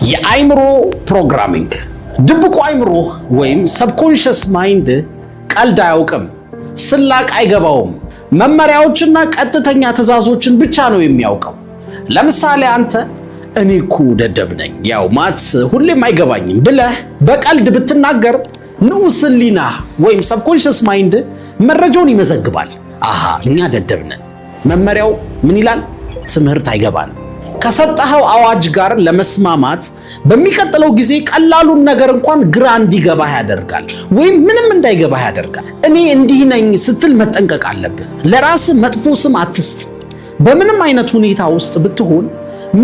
የአይምሮ ፕሮግራሚንግ ድብቁ አይምሮ ወይም ሰብኮንሺየስ ማይንድ ቀልድ አያውቅም፣ ስላቅ አይገባውም። መመሪያዎችና ቀጥተኛ ትዕዛዞችን ብቻ ነው የሚያውቀው። ለምሳሌ አንተ እኔ እኮ ደደብ ነኝ፣ ያው ማትስ ሁሌም አይገባኝም ብለህ በቀልድ ብትናገር ንዑስ ሕሊና ወይም ሰብኮንሺየስ ማይንድ መረጃውን ይመዘግባል። አሃ እኛ ደደብ ነን። መመሪያው ምን ይላል? ትምህርት አይገባንም። ከሰጠኸው አዋጅ ጋር ለመስማማት በሚቀጥለው ጊዜ ቀላሉን ነገር እንኳን ግራ እንዲገባህ ያደርጋል፣ ወይም ምንም እንዳይገባህ ያደርጋል። እኔ እንዲህ ነኝ ስትል መጠንቀቅ አለብህ። ለራስህ መጥፎ ስም አትስጥ። በምንም አይነት ሁኔታ ውስጥ ብትሆን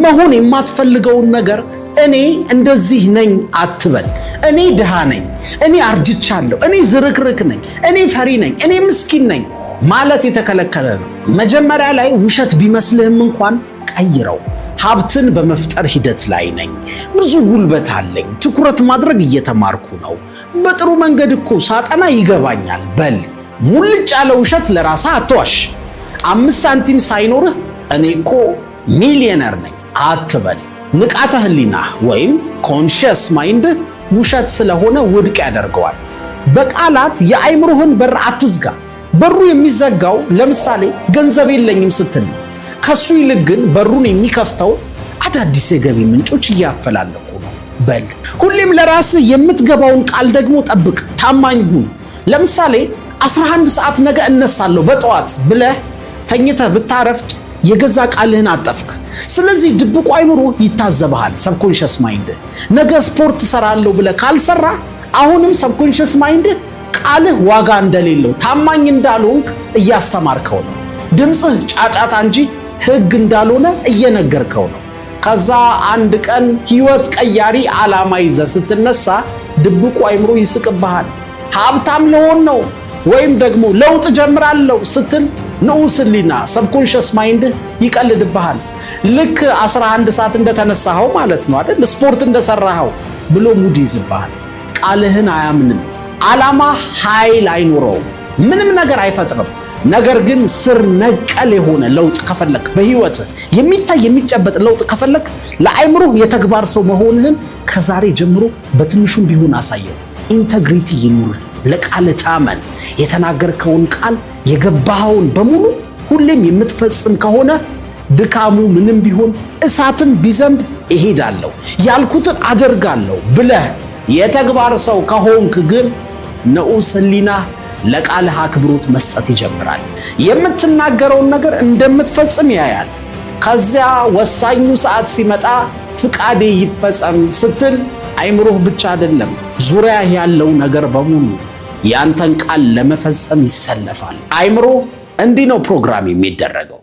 መሆን የማትፈልገውን ነገር እኔ እንደዚህ ነኝ አትበል። እኔ ድሃ ነኝ፣ እኔ አርጅቻለሁ፣ እኔ ዝርክርክ ነኝ፣ እኔ ፈሪ ነኝ፣ እኔ ምስኪን ነኝ ማለት የተከለከለ ነው። መጀመሪያ ላይ ውሸት ቢመስልህም እንኳን ቀይረው። ሀብትን በመፍጠር ሂደት ላይ ነኝ፣ ብዙ ጉልበት አለኝ፣ ትኩረት ማድረግ እየተማርኩ ነው፣ በጥሩ መንገድ እኮ ሳጠና ይገባኛል በል። ሙልጭ ያለ ውሸት ለራስህ አትዋሽ። 5 ሳንቲም ሳይኖርህ እኔ እኮ ሚሊዮነር ነኝ አትበል። ንቃተ ሕሊና ወይም ኮንሺየስ ማይንድ ውሸት ስለሆነ ውድቅ ያደርገዋል። በቃላት የአይምሮህን በር አትዝጋ። በሩ የሚዘጋው ለምሳሌ ገንዘብ የለኝም ስትል ነው። ከሱ ይልቅ ግን በሩን የሚከፍተው አዳዲስ የገቢ ምንጮች እያፈላለኩ ነው በል። ሁሌም ለራስህ የምትገባውን ቃል ደግሞ ጠብቅ፣ ታማኝ ሁን። ለምሳሌ 11 ሰዓት ነገ እነሳለሁ በጠዋት ብለህ ተኝተህ ብታረፍድ የገዛ ቃልህን አጠፍክ። ስለዚህ ድብቁ አይምሮ ይታዘብሃል። ሰብኮንሺየስ ማይንድ ነገ ስፖርት ሰራለሁ ብለህ ካልሰራ አሁንም ሰብኮንሺየስ ማይንድ ቃልህ ዋጋ እንደሌለው፣ ታማኝ እንዳልሆንክ እያስተማርከው ነው። ድምፅህ ጫጫታ እንጂ ሕግ እንዳልሆነ እየነገርከው ነው። ከዛ አንድ ቀን ህይወት ቀያሪ ዓላማ ይዘህ ስትነሳ ድብቁ አይምሮ ይስቅብሃል። ሀብታም ልሆን ነው ወይም ደግሞ ለውጥ ጀምራለሁ ስትል ንዑስ ሕሊና ሰብኮንሺየስ ማይንድ ይቀልድብሃል። ልክ 11 ሰዓት እንደተነሳኸው ማለት ነው አይደል? ስፖርት እንደሰራኸው ብሎ ሙድ ይዝብሃል። ቃልህን አያምንም። ዓላማ ኃይል አይኖረውም፣ ምንም ነገር አይፈጥርም። ነገር ግን ስር ነቀል የሆነ ለውጥ ከፈለክ፣ በህይወት የሚታይ የሚጨበጥ ለውጥ ከፈለክ፣ ለአይምሮ የተግባር ሰው መሆንህን ከዛሬ ጀምሮ በትንሹም ቢሆን አሳየው። ኢንተግሪቲ ይኑርህ። ለቃል ታመን። የተናገርከውን ቃል የገባኸውን በሙሉ ሁሌም የምትፈጽም ከሆነ ድካሙ ምንም ቢሆን እሳትም ቢዘንብ እሄዳለሁ ያልኩትን አደርጋለሁ ብለህ የተግባር ሰው ከሆንክ ግን ንዑስ ሕሊና ለቃልህ አክብሮት መስጠት ይጀምራል። የምትናገረውን ነገር እንደምትፈጽም ያያል። ከዚያ ወሳኙ ሰዓት ሲመጣ ፍቃዴ ይፈጸም ስትል አይምሮህ ብቻ አይደለም ዙሪያ ያለው ነገር በሙሉ ያንተን ቃል ለመፈጸም ይሰለፋል። አይምሮ እንዲህ ነው ፕሮግራም የሚደረገው።